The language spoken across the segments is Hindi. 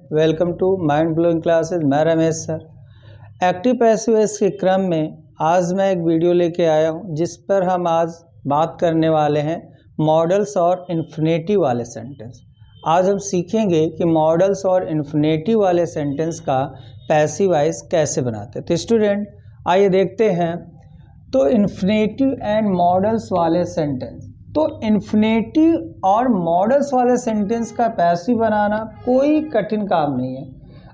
Welcome to mind blowing classes. मैं Ramesh sir. Active passive voice के क्रम में आज मैं एक वीडियो लेके आया हूं जिस पर हम आज बात करने वाले हैं मॉडल्स और इन्फिनेटिव वाले सेंटेंस। आज हम सीखेंगे कि मॉडल्स और इन्फिनेटिव वाले सेंटेंस का पैसिव वॉइस कैसे बनाते हैं। तो स्टूडेंट आइए देखते हैं। तो इन्फिनेटिव एंड मॉडल्स वाले सेंटेंस, तो इन्फिनेटिव और मॉडल्स वाले सेंटेंस का पैसिव बनाना कोई कठिन काम नहीं है।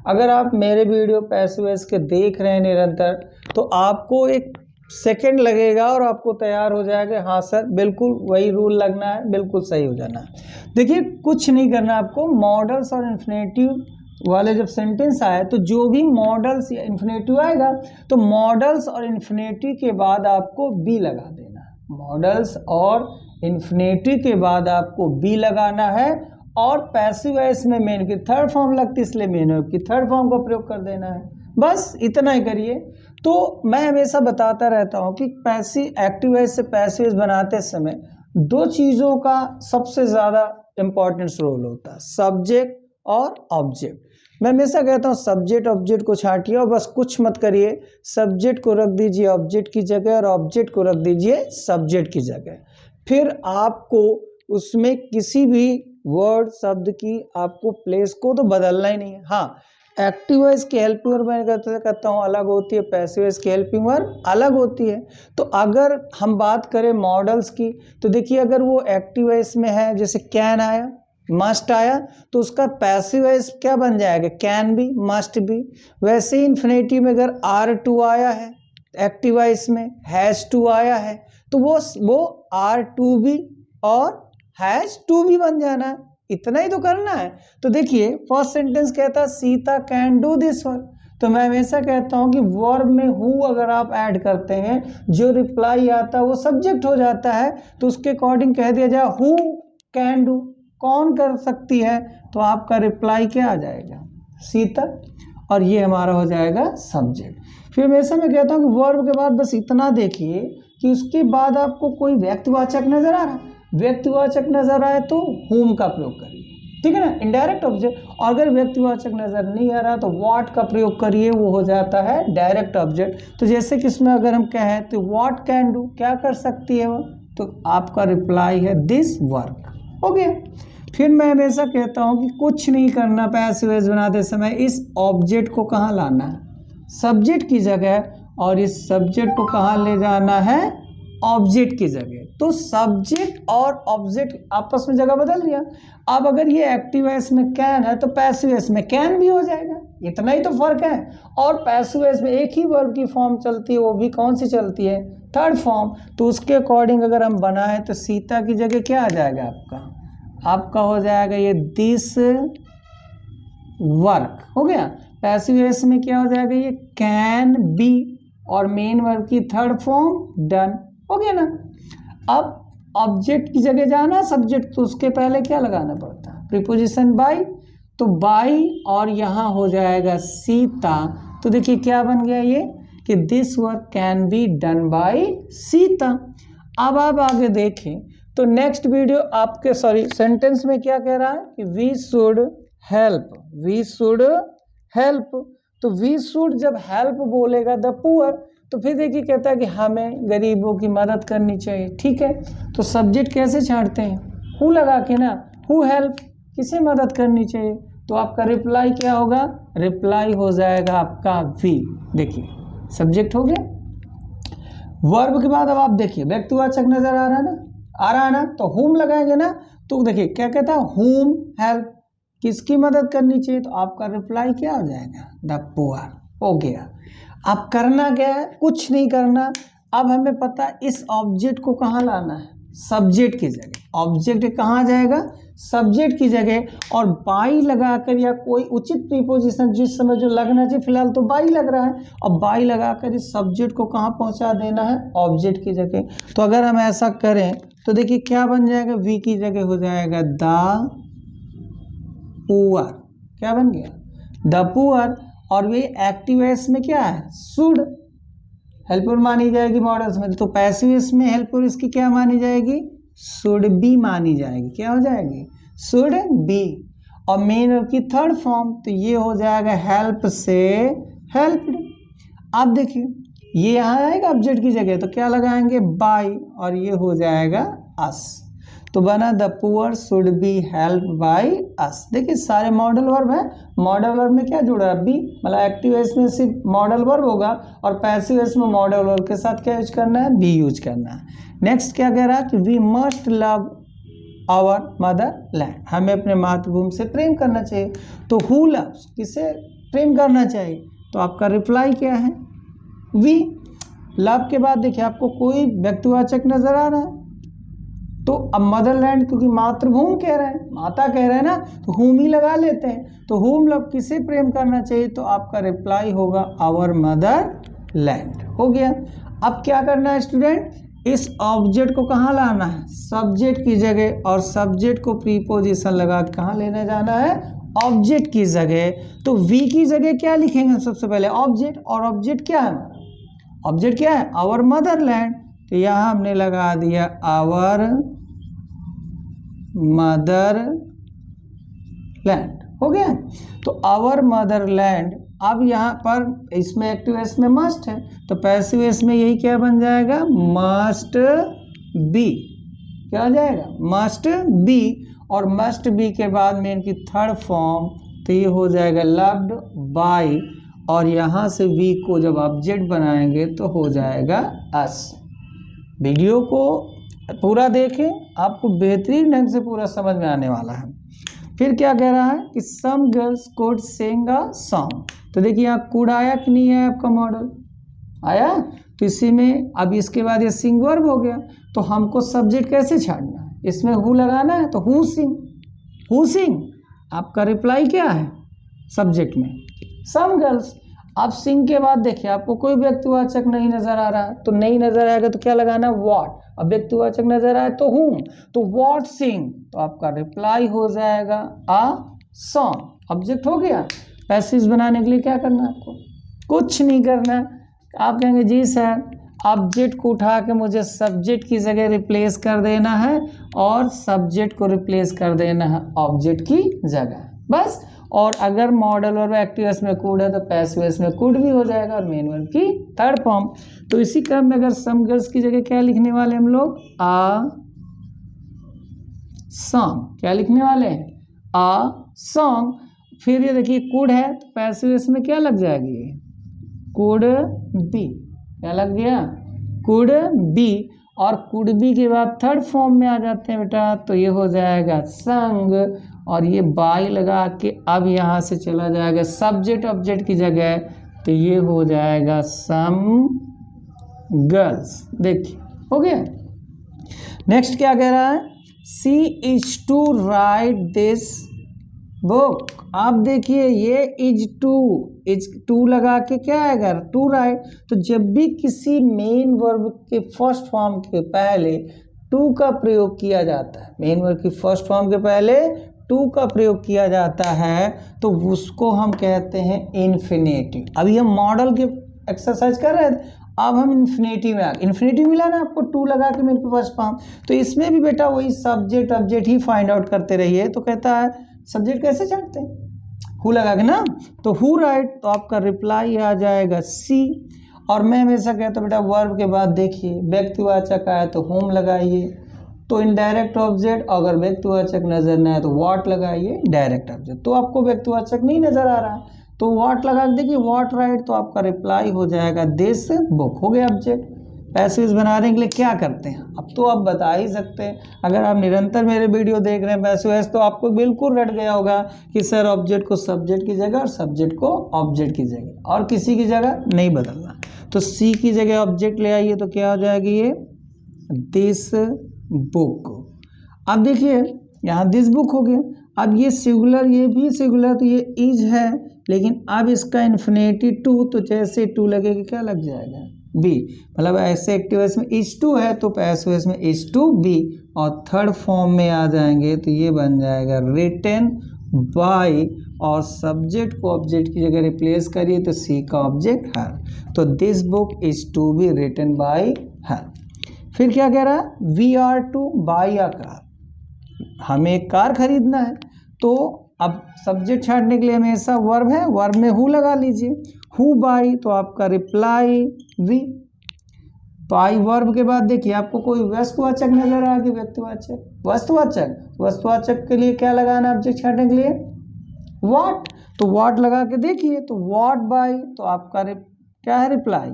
अगर आप मेरे वीडियो पैसिव वॉइस के देख रहे हैं निरंतर, तो आपको एक सेकंड लगेगा और आपको तैयार हो जाएगा, हाँ सर बिल्कुल वही रूल लगना है, बिल्कुल सही हो जाना है। देखिए कुछ नहीं करना आपको। मॉडल्स और इन्फिनेटिव वाले जब सेंटेंस आए तो जो भी मॉडल्स या इन्फिनेटिव आएगा तो मॉडल्स और इन्फिनेटिव के बाद आपको बी लगा देना है। मॉडल्स और इन्फिनेटिव के बाद आपको बी लगाना है और पैसिव वॉइस में मेन की थर्ड फॉर्म लगती है, इसलिए मेन की थर्ड फॉर्म का प्रयोग कर देना है। बस इतना ही करिए। तो मैं हमेशा बताता रहता हूँ कि एक्टिव वॉइस से पैसिव वॉइस बनाते समय दो चीज़ों का सबसे ज़्यादा इम्पोर्टेंस रोल होता है, सब्जेक्ट और ऑब्जेक्ट। मैं हमेशा कहता हूँ सब्जेक्ट ऑब्जेक्ट को छांटिए और बस कुछ मत करिए। सब्जेक्ट को रख दीजिए ऑब्जेक्ट की जगह और ऑब्जेक्ट को रख दीजिए सब्जेक्ट की जगह। फिर आपको उसमें किसी भी वर्ड शब्द की आपको प्लेस को तो बदलना ही नहीं है। हाँ, एक्टिव वॉइस की हेल्पिंग वर्ब मैं कहता हूँ अलग होती है, पैसिव वॉइस की हेल्पिंग वर्ब अलग होती है। तो अगर हम बात करें मॉडल्स की, तो देखिए अगर वो एक्टिव वॉइस में है, जैसे कैन आया, मस्ट आया, तो उसका पैसिव वॉइस क्या बन जाएगा, कैन बी, मस्ट बी। वैसे ही इन्फिनेटिव में अगर आर टू आया है एक्टिव वॉइस में, हैज टू आया है, तो वो आर टू बी और हैज टू बी बन जाना है। इतना ही तो करना है। तो देखिए फर्स्ट सेंटेंस कहता है Sita can do this work. तो मैं हमेशा कहता हूं कि वर्ब में हु अगर आप ऐड करते हैं, जो रिप्लाई आता है वो सब्जेक्ट हो जाता है, तो उसके अकॉर्डिंग कह दिया जाए हु कैन डू, कौन कर सकती है, तो आपका रिप्लाई क्या आ जाएगा, सीता, और ये हमारा हो जाएगा सब्जेक्ट। फिर हमेशा मैं कहता हूँ कि वर्ब के बाद बस इतना देखिए कि उसके बाद आपको कोई व्यक्तिवाचक नजर आ रहा है, व्यक्तिवाचक नजर आए तो whom का प्रयोग करिए, ठीक है ना, इनडायरेक्ट ऑब्जेक्ट। और अगर व्यक्तिवाचक नजर नहीं आ रहा तो what का प्रयोग करिए, वो हो जाता है डायरेक्ट ऑब्जेक्ट। तो जैसे कि इसमें अगर हम कहें तो what कैन डू, क्या कर सकती है वो, तो आपका रिप्लाई है दिस वर्क, हो गया। फिर मैं हमेशा कहता हूँ कि कुछ नहीं करना पैसिव वॉइस बनाते समय, इस ऑब्जेक्ट को कहाँ लाना है, सब्जेक्ट की जगह, और इस सब्जेक्ट को कहाँ ले जाना है, ऑब्जेक्ट की जगह। तो सब्जेक्ट और ऑब्जेक्ट आपस में जगह बदल लिया। अब अगर ये एक्टिव वॉइस में कैन है तो पैसिव वॉइस में कैन भी हो जाएगा, इतना ही तो फर्क है। और पैसिव वॉइस में एक ही वर्ब की फॉर्म चलती है, वो भी कौन सी चलती है, थर्ड फॉर्म। तो उसके अकॉर्डिंग अगर हम बनाए तो सीता की जगह क्या आ जाएगा, आपका हो जाएगा ये दिस वर्क, हो गया। पैसिव वॉइस में क्या हो जाएगा, ये कैन बी, और मेन वर्ब की थर्ड फॉर्म डन, हो गया ना। अब ऑब्जेक्ट की जगह जाना सब्जेक्ट, तो उसके पहले क्या लगाना पड़ता है, प्रीपोजिशन बाई, तो बाई और यहाँ हो जाएगा सीता। तो देखिए क्या बन गया ये कि this work can be done by Sita. अब आप आगे देखें तो नेक्स्ट वीडियो आपके सेंटेंस में क्या कह रहा है कि we should help, we should help. तो वी शुड जब हेल्प बोलेगा द पुअर, तो फिर देखिए कहता है कि हमें गरीबों की मदद करनी चाहिए, ठीक है। तो सब्जेक्ट कैसे छांटते हैं, हु लगा के ना, हु हेल्प, किसे मदद करनी चाहिए। तो आपका रिप्लाई क्या होगा, रिप्लाई हो जाएगा आपका वी। देखिए सब्जेक्ट हो गया। वर्ब के बाद अब आप देखिए व्यक्तिवाचक नजर आ रहा है ना, आ रहा है ना, तो हुम लगाएंगे ना। तो देखिए क्या कहता है, हुम हेल्प, किसकी मदद करनी चाहिए, तो आपका रिप्लाई क्या हो जाएगा, द पुअर, हो गया। अब करना क्या है, कुछ नहीं करना। अब हमें पता है इस ऑब्जेक्ट को कहाँ लाना है, सब्जेक्ट की जगह। ऑब्जेक्ट कहाँ जाएगा, सब्जेक्ट की जगह, और बाई लगाकर या कोई उचित प्रीपोजिशन जिस समय जो लगना चाहिए, फिलहाल तो बाई लग रहा है, और बाई लगाकर इस सब्जेक्ट को कहाँ पहुँचा देना है, ऑब्जेक्ट की जगह। तो अगर हम ऐसा करें तो देखिए क्या बन जाएगा, वी की जगह हो जाएगा द पुअर, क्या बन गया, द पुअर। और वे एक्टिव वॉइस में क्या है, शुड, हेल्पर मानी जाएगी मॉडल्स में। तो पैसिव वॉइस में हेल्पर इसकी क्या मानी जाएगी, शुड बी मानी जाएगी, क्या हो जाएगी, शुड बी। और मेन वर्ब की थर्ड फॉर्म, तो ये हो जाएगा हेल्प से हेल्प्ड। अब देखिए ये यहाँ आएगा ऑब्जेक्ट की जगह, तो क्या लगाएंगे बाय, और ये हो जाएगा अस, तो बना the poor should be help by us. देखिए सारे मॉडल वर्ब है, मॉडल वर्ब में क्या जुड़ा है बी, मतलब एक्टिव वॉइस में सिर्फ मॉडल वर्ब होगा और पैसिव वॉइस में मॉडल वर्ब के साथ क्या यूज करना है, बी यूज करना है। नेक्स्ट क्या कह रहा है कि we must love our motherland, हमें अपने मातृभूमि से प्रेम करना चाहिए। तो हु लव्स, किसे प्रेम करना चाहिए, तो आपका रिप्लाई क्या है, वी। लव के बाद देखिए आपको कोई व्यक्तिवाचक नजर आ रहा है, तो अब मदरलैंड क्योंकि मातृभूमि कह रहे हैं, माता कह रहे हैं ना, तो हुम ही लगा लेते हैं। तो हुम लव किसे प्रेम करना चाहिए, तो आपका रिप्लाई होगा आवर मदर लैंड। हो गया। अब क्या करना है स्टूडेंट, इस ऑब्जेक्ट को कहाँ लाना है, सब्जेक्ट की जगह, और सब्जेक्ट को प्रीपोजिशन लगा कहाँ लेने जाना है, ऑब्जेक्ट की जगह। तो वी की जगह क्या लिखेंगे सबसे पहले, ऑब्जेक्ट, और ऑब्जेक्ट क्या है, ऑब्जेक्ट क्या है, आवर मदरलैंड, तो यहाँ हमने लगा दिया आवर मदरलैंड। हो गया। तो आवर मदरलैंड, अब यहाँ पर इसमें एक्टिव वॉइस में मस्ट है, तो पैसिव वॉइस में यही क्या बन जाएगा, मस्ट बी, क्या हो जाएगा, मस्ट बी, और मस्ट बी के बाद में इनकी थर्ड फॉर्म, तो ये हो जाएगा लव्ड बाय, और यहाँ से वी को जब ऑब्जेक्ट बनाएंगे तो हो जाएगा अस। वीडियो को पूरा देखें, आपको बेहतरीन ढंग से पूरा समझ में आने वाला है। फिर क्या कह रहा है कि some girls could sing a song, तो देखिए यहाँ कुड आया कि नहीं है, आपका मॉडल आया, तो इसी में अब इसके बाद ये सिंग वर्ब हो गया, तो हमको सब्जेक्ट कैसे छाड़ना है, इसमें हु लगाना है, तो हु सिंग, हु सिंग, आपका रिप्लाई क्या है सब्जेक्ट में, सम गर्ल्स। अब सिंग के बाद देखिए आपको कोई व्यक्तिवाचक नहीं नजर आ रहा है, तो नहीं नजर आएगा तो क्या लगाना है, व्हाट, अब व्यक्तिवाचक नजर आए तो whom, तो व्हाट सिंग, तो आपका रिप्लाई हो जाएगा अ सॉन्ग। ऑब्जेक्ट हो गया। पैसिव बनाने के लिए क्या करना है आपको, कुछ नहीं करना। आप कहेंगे जी सर ऑब्जेक्ट को उठा के मुझे सब्जेक्ट की जगह रिप्लेस कर देना है, और सब्जेक्ट को रिप्लेस कर देना है ऑब्जेक्ट की जगह, बस। और अगर मॉडल वर्ब एक्टिव वॉइस में कुड है तो पैसिव वॉइस में कुड भी हो जाएगा, और मेन वर्ब की थर्ड फॉर्म। तो इसी क्रम में अगर सम गर्ल्स की जगह क्या लिखने वाले हम लोग, आ सॉन्ग, क्या लिखने वाले हैं, आ सॉन्ग। फिर ये देखिए कुड है, तो पैसिव वॉइस में क्या लग जाएगी, कुड बी, क्या लग गया, कुड बी, और कुड बी के बाद थर्ड फॉर्म में आ जाते हैं बेटा, तो ये हो जाएगा संग, और ये बाय लगा के अब यहाँ से चला जाएगा सब्जेक्ट ऑब्जेक्ट की जगह, तो ये हो जाएगा सम गर्ल्स। देखिए हो गया। नेक्स्ट क्या कह रहा है, she is to write this book. आप देखिए ये इज टू लगा के क्या आएगा, टू राइट। तो जब भी किसी मेन वर्ब के फर्स्ट फॉर्म के पहले टू का प्रयोग किया जाता है, मेन वर्ब की फर्स्ट फॉर्म के पहले टू का प्रयोग किया जाता है, तो उसको हम कहते हैं इन्फिनेटिव। अभी हम मॉडल के एक्सरसाइज कर रहे थे, अब हम इन्फिनेटिव में आ गए। इन्फिनेटिव मिला ना आपको टू लगा के मेरे फर्स्ट फॉर्म, तो इसमें भी बेटा वही सब्जेक्ट ऑब्जेक्ट ही फाइंड आउट करते रहिए। तो कहता है सब्जेक्ट कैसे छांटते हैं, हु लगा के ना, तो हु राइट, तो आपका रिप्लाई आ जाएगा सी। और मैं हमेशा कहता हूँ बेटा वर्ब के बाद देखिए व्यक्तिवाचक आया तो होम लगाइए, तो इनडायरेक्ट ऑब्जेक्ट, अगर व्यक्तिवाचक नजर न आए तो व्हाट लगाइए डायरेक्ट ऑब्जेक्ट। तो आपको व्यक्तिवाचक नहीं नजर आ रहा है तो व्हाट लगा के देखिए व्हाट राइट, तो आपका रिप्लाई हो जाएगा दिस बुक। हो गया ऑब्जेक्ट। पैसिव्स बनाने के लिए क्या करते हैं, अब तो आप बता ही सकते हैं। अगर आप निरंतर मेरे वीडियो देख रहे हैं पैसिव्स, तो आपको बिल्कुल रट गया होगा कि सर ऑब्जेक्ट को सब्जेक्ट की जगह और सब्जेक्ट को ऑब्जेक्ट की जगह, और किसी की जगह नहीं बदलना। तो सी की जगह ऑब्जेक्ट ले आइए, तो क्या हो जाएगी ये दिस बुक। अब देखिए यहाँ दिस बुक हो गया। अब ये सिंगुलर, ये भी सिंगुलर, तो ये इज है, लेकिन अब इसका इन्फिनेटिव टू, तो जैसे टू लगेगा क्या लग जाएगा बी, मतलब ऐसे एक्टिव वॉइस में इज टू है तो पैसिव वॉइस में इज टू बी, और थर्ड फॉर्म में आ जाएंगे तो ये बन जाएगा रिटन बाय, और सब्जेक्ट को ऑब्जेक्ट की जगह रिप्लेस करिए तो सी का ऑब्जेक्ट हर, तो this book is to be written by her. फिर क्या कह रहा है, we are to buy a car, हमें एक कार खरीदना है, तो अब सब्जेक्ट छांटने के लिए हमेशा वर्ब है, वर्ब में हु लगा लीजिए, हु बाई, तो आपका रिप्लाई वी। तो आई वर्ब के बाद देखिए आपको कोई वस्तुवाचक नजर आ गया, व्यक्तिवाचक, वस्तुवाचक, वस्तुवाचक के लिए क्या लगाना ऑब्जेक्ट छांटने के लिए, व्हाट। तो व्हाट लगा के देखिए, तो व्हाट बाई, तो आपका क्या है, रिप्लाई,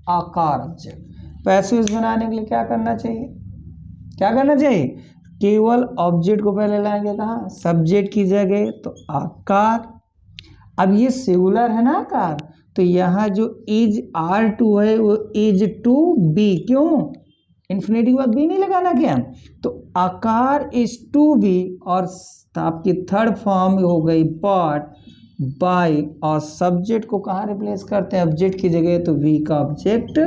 आकार ऑब्जेक्ट। पैसिव बनाने के लिए क्या करना चाहिए, क्या करना चाहिए, केवल ऑब्जेक्ट को पहले लाएंगे कहाँ, सब्जेक्ट की जगह, तो आकार। अब ये सिंगुलर है ना आकार, तो यहाँ जो इज R2 है वो इज टू बी, क्यों, इन्फिनेटिव बाद बी नहीं लगाना क्या, तो आकार इज टू बी, और आपकी थर्ड फॉर्म हो गई बॉट बाई, और सब्जेक्ट को कहाँ रिप्लेस करते हैं, ऑब्जेक्ट की जगह, तो वी का ऑब्जेक्ट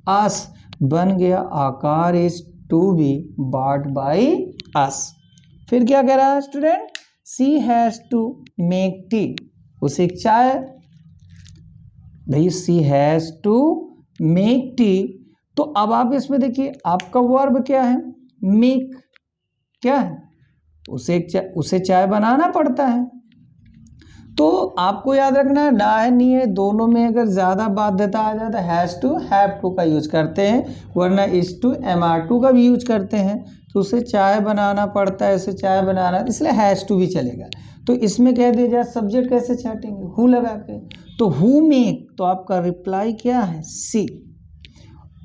अस, बन गया a car is to be bought by us. फिर क्या कह रहा है student, she has to make tea, उसे चाय, भाई she has to make tea. तो अब आप इसमें देखिए आपका वर्ब क्या है, मेक, क्या है, उसे चाय बनाना पड़ता है। तो आपको याद रखना है ना है नहीं है, दोनों में अगर ज़्यादा बाध्यता आ जाता है हैज़ टू हैव टू का यूज करते हैं, वरना इज टू MR2 का भी यूज करते हैं। तो उसे चाय बनाना पड़ता है, उसे चाय बनाना, इसलिए हैज़ टू भी चलेगा। तो इसमें कह दिया जाए सब्जेक्ट कैसे छाटेंगे, हु लगा के, तो हु मेक, तो आपका रिप्लाई क्या है, सी।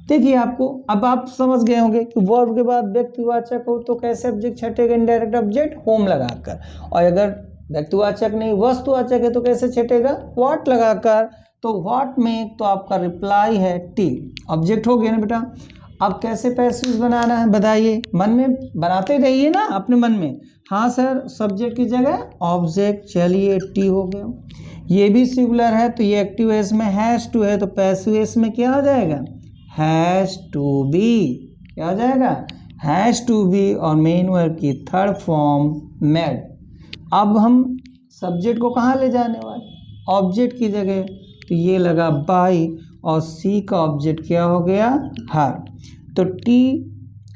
देखिए आपको अब आप समझ गए होंगे कि वर्ब के बाद व्यक्तिवाचक हो तो कैसे ऑब्जेक्ट छटेगा, इनडायरेक्ट ऑब्जेक्ट होम लगाकर, और अगर व्यक्तिवाचक नहीं वस्तुवाचक है तो कैसे छटेगा, व्हाट लगाकर। तो व्हाट मेक, तो आपका रिप्लाई है टी, ऑब्जेक्ट हो गया ना बेटा। अब कैसे पैसिव बनाना है बताइए, मन में बनाते रहिए ना अपने मन में, हाँ सर सब्जेक्ट की जगह ऑब्जेक्ट, चलिए टी हो गया। ये भी सिंगुलर है तो ये एक्टिव एस में हैज टू है, तो पैसिव एस में क्या हो जाएगा, हैज टू बी, क्या हो जाएगा, हैज टू बी, और मेन वर्ब की थर्ड फॉर्म मेड। अब हम सब्जेक्ट को कहाँ ले जाने वाले, ऑब्जेक्ट की जगह, तो ये लगा बाई, और सी का ऑब्जेक्ट क्या हो गया, हर। तो tea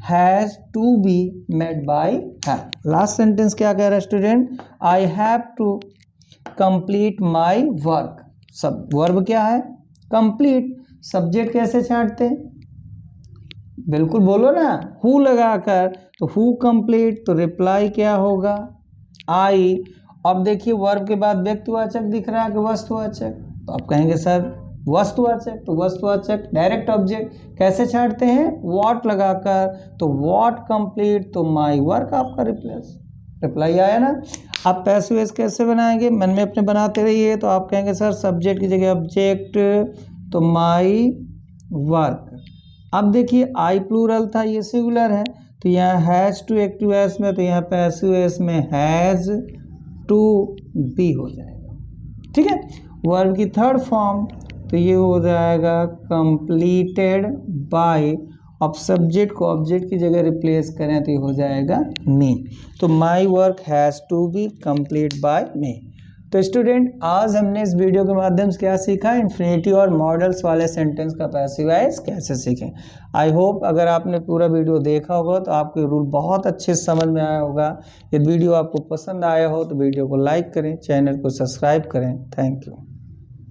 has to be made by her. Last sentence क्या कह रहा है student, I have to complete my work. सब वर्ब क्या है, कंप्लीट। सब्जेक्ट कैसे छांटते हैं, बिल्कुल बोलो ना, हु लगाकर, तो हु कंप्लीट, तो रिप्लाई क्या होगा, आई। अब देखिए वर्ब के बाद व्यक्तिवाचक दिख रहा है कि वस्तुवाचक, तो आप कहेंगे सर वस्तुवाचक, तो वस्तुवाचक डायरेक्ट ऑब्जेक्ट कैसे छांटते हैं, व्हाट लगाकर, तो व्हाट कंप्लीट, तो माई वर्क आपका रिप्लाई आया ना। आप पैसिव वॉइस कैसे बनाएंगे, मन में अपने बनाते रहिए। तो आप कहेंगे सर सब्जेक्ट की जगह ऑब्जेक्ट, तो माई वर्क। अब देखिए आई प्लूरल था, ये सिंगुलर है, तो यहाँ हैज़ टू एक्टिव एस में, तो यहाँ पैसिव एस में हैज़ टू बी हो जाएगा, ठीक है। वर्ब की थर्ड फॉर्म, तो ये हो जाएगा कंप्लीटेड बाय, अब सब्जेक्ट को ऑब्जेक्ट की जगह रिप्लेस करें तो ये हो जाएगा मी। तो my work has to be complete by me. तो स्टूडेंट आज हमने इस वीडियो के माध्यम से क्या सीखा, इन्फिनेटिव और मॉडल्स वाले सेंटेंस का पैसिव वॉइस कैसे सीखें। आई होप अगर आपने पूरा वीडियो देखा होगा तो आपको रूल बहुत अच्छे से समझ में आया होगा। यदि वीडियो आपको पसंद आया हो तो वीडियो को लाइक करें, चैनल को सब्सक्राइब करें। Thank you.